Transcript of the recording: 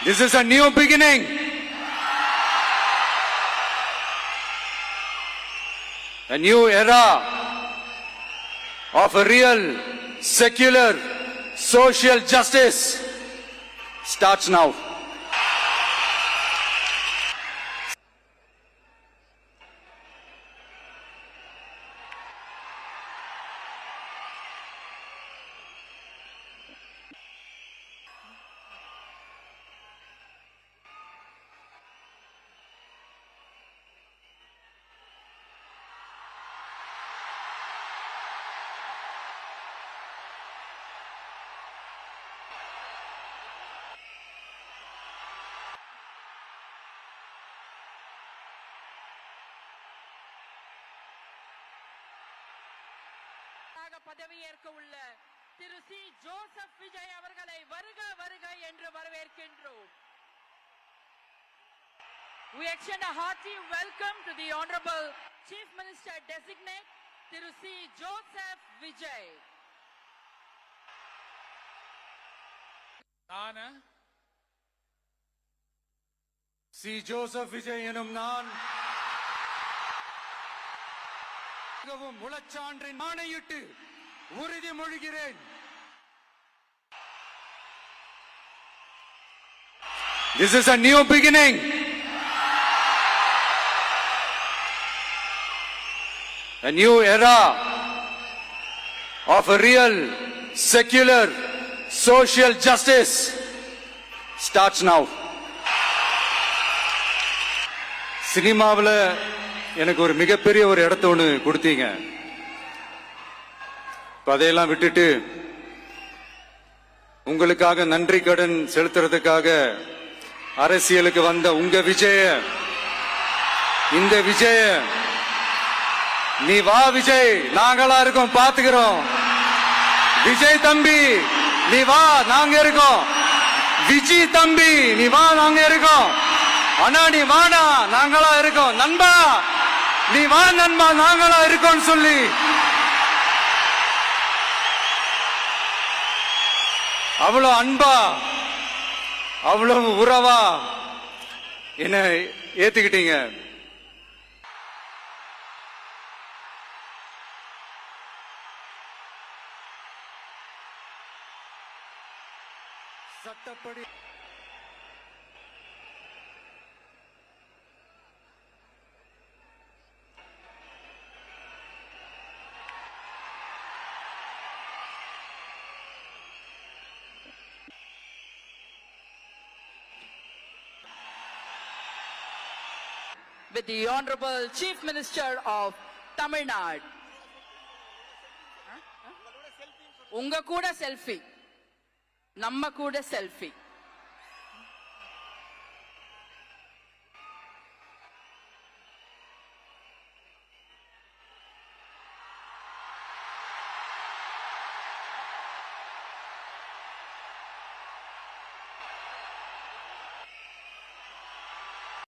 This is a new beginning. A new era of a real, secular, social justice starts now. பதவியேற்க உள்ள திரு C Joseph Vijay அவர்களை வருக வருக என்று வரவேற்கின்றோம். We extend a hearty welcome to the Honorable Chief Minister Designate Thiru C Joseph Vijay. நான் C Joseph Vijay எனும் நான் முழச்சான்றின் ஆணையிட்டு உறுதிமொழிகிறேன். This is a new beginning. A new era of a real, secular, social justice starts now. சினிமாவில் எனக்கு ஒரு மிகப்பெரிய ஒரு இடத்த ஒன்று கொடுத்தீங்க. அதையெல்லாம் விட்டுட்டு உங்களுக்காக நன்றி கடன் செலுத்துறதுக்காக அரசியலுக்கு வந்த உங்க விஜய, இந்த விஜய, நீ வா விஜய், நாங்களா இருக்கோம், பாத்துக்கிறோம். விஜய் தம்பி நீ வா, நாங்க இருக்கோம். விஜி தம்பி நீ வா, நாங்க இருக்கோம். அண்ணா நீ வாடா, நாங்களா இருக்கோம். நண்பா நீ வா நண்பா, நாங்களா இருக்கோம் சொல்லி அவ்வளவு அன்பா, அவ்வளவு உறவா என்ன ஏத்துக்கிட்டீங்க. சட்டப்படி with the Honorable Chief Minister of Tamil Nadu. உங்க கூட செல்ஃபி, நம்ம கூட செல்ஃபி.